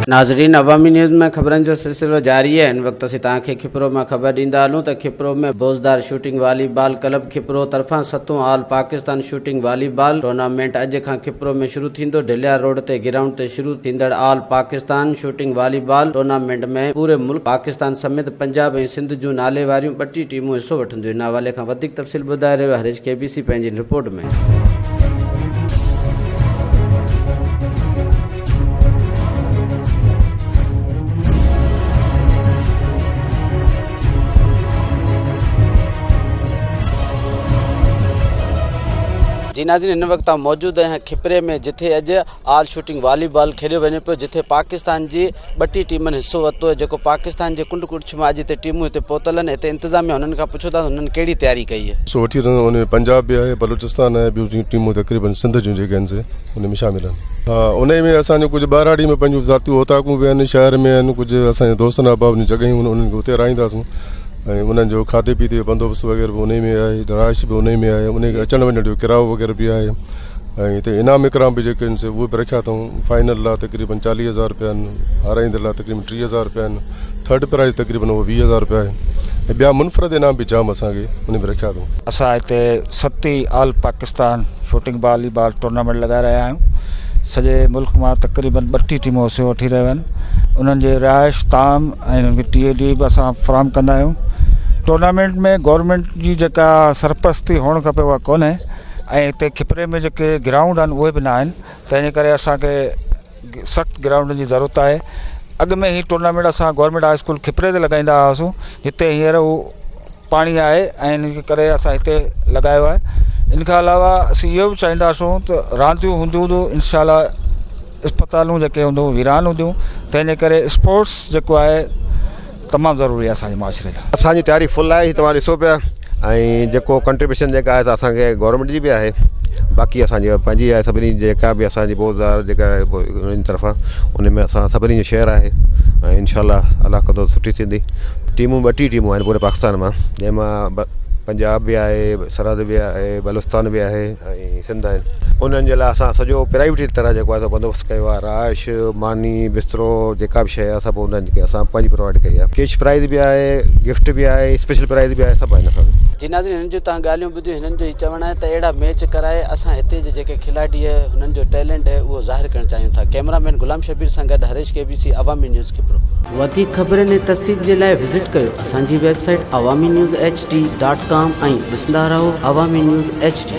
नाज़रीन, अवामी न्यूज़ में खबरन जो सिलसिलो जारी है। इन वक्त असीं तव्हांखे खिपरो में खबर ॾींदा हलूं त खिपरो में बोज़दार शूटिंग वॉलीबॉल क्लब खिपरो तरफ़ां 7 all Pakistan shooting volleyball tournament अॼु खां खिपरो में शुरू थींदो। ढिलिया रोड ते ग्राउंड ते शुरू थींदड़ all Pakistan shooting volleyball tournament में पूरे मुल्क पाकिस्तान समेत पंजाब ऐं सिंध जूं नाले वारियूं 32 टीमूं हिसो वठंदियूं। इन हवाले खां वधीक तफ़सील ॿुधाए रहियो हरीश KBC पंहिंजी रिपोर्ट में। जी नाज़रीन, इन वक्त मौजूद आहियां खिपरे में, जिथे अॼु ऑल शूटिंग वॉलीबॉल खेॾियो वञे पियो, जिथे पाकिस्तान जी 32 टीमनि हिसो वरितो आहे। जेको पाकिस्तान जे कुंड कुर्छ में अॼु हिते टीमूं हिते पहुतल आहिनि। हिते इंतज़ामिया हुननि खां पुछो था हुननि कहिड़ी तयारी कई है। सो वठी रहंदो उन पंजाब भी आहे, बलूचिस्तान आहे, ॿियूं टीमूं तक़रीबन सिंध जूं जेके आहिनि से उन में शामिल आहिनि। हा, उन में असांजो कुझु 12 टीम पंहिंजूं ज़ातियूं ओताकूं बि आहिनि, शहर में आहिनि, कुझु असांजे दोस्तनि अहबाब जूं जॻहियूं उन्हनि खे उते रहाईंदासीं ऐं उन्हनि जो खाधे पीते जो बंदोबस्तु वग़ैरह बि उन में आहे, रहाइश बि उन में आहे, उन खे अचण वञण जो किरायो वग़ैरह बि आहे ऐं हिते इनाम इकराम बि जेके आहिनि से उहे बि रखिया अथऊं। फाइनल लाइ तक़रीबन 40,000 रुपया आहिनि, हाराईंदड़ लाइ तक़रीबन 30,000 रुपया आहिनि, थर्ड प्राइज़ तक़रीबन उहो 20,000 रुपया आहे ऐं ॿिया मुनफ़रद इनाम बि जाम असांखे उन में रखिया अथऊं। असां हिते 7 all Pakistan shooting volleyball tournament लॻाए रहिया आहियूं। सॼे मुल्क मां तक़रीबन 32 टीमूं हिसो वठी रहियूं आहिनि। उन्हनि जे रिहाइश ताम ऐं उन्हनि खे TAD बि असां फ़राहम कंदा आहियूं। टूर्नामेंट में गवर्नमेंट जी जेका सरपरस्ती हुअणु खपे उहा कोन्हे ऐं हिते खिपरे में जेके ग्राउंड आहिनि उहे बि न आहिनि, तंहिंजे करे असांखे सख़्तु ग्राउंड जी ज़रूरत आहे। अॻु में ही टूर्नामेंट असां गवर्नमेंट हाई स्कूल खिपरे ते लॻाईंदा हुआसीं, हिते हींअर उहो पाणी आहे ऐं इन करे असां हिते लॻायो आहे। इन खां अलावा असीं इहो बि चाहींदासीं त रांदियूं हूंदियूं इंशाअल्लाह, अस्पतालूं जेके हूंदियूं वीरान हूंदियूं, तंहिंजे करे स्पोर्ट्स जेको आहे तमामु ज़रूरी आहे असांजे माशरे लाइ। असांजी तयारी फुल आहे, तव्हां ॾिसो पिया ऐं जेको कंट्रीब्यूशन जेका आहे असांखे गवर्नमेंट जी बि आहे, बाक़ी असांजी पंहिंजी आहे। सभिनी जेका बि असांजी बोज़दार जेका आहे उन्हनि तरफ़ां उन में असां सभिनी जो शेयर आहे ऐं इंशाअल्लाह अल्लाह कंदो सुठी थींदी। टीमूं 32 टीमूं आहिनि पूरे पाकिस्तान मां, जंहिंमां पंजाब बि आहे, सरहद बि आहे, बलूचिस्तान बि आहे ऐं सिंध आहिनि। उन्हनि जे लाइ असां सॼो प्राइवेट तरह जेको आहे बंदोबस्तु कयो आहे। रहाइश, मानी, बिस्तरो, जेका बि शइ आहे सभु उन्हनि खे असां पंहिंजी प्रोवाइड कई आहे। कैश प्राइज़ बि आहे, गिफ्ट बि आहे, स्पेशल प्राइज़ बि आहे, सभु आहिनि असां। जी नाज़रीन, हिननि जो तव्हां ॻाल्हियूं ॿुधियूं। हिननि जो ई चवणु आहे त अहिड़ा मैच कराए असां हिते जे जेके खिलाड़ी आहे हुननि जो टैलेंट आहे उहो ज़ाहिर करणु चाहियूं था। कैमरामैन गुलाम शबीर सां गॾु हरीश KBC अवामी न्यूज़ खिपरो। वधीक ख़बरनि ऐं तफ़सील जे लाइ विज़िट कयो असांजी वेबसाइट awamiNewsHD.com ऐं ॾिसंदा रहो अवामी न्यूज़ HD।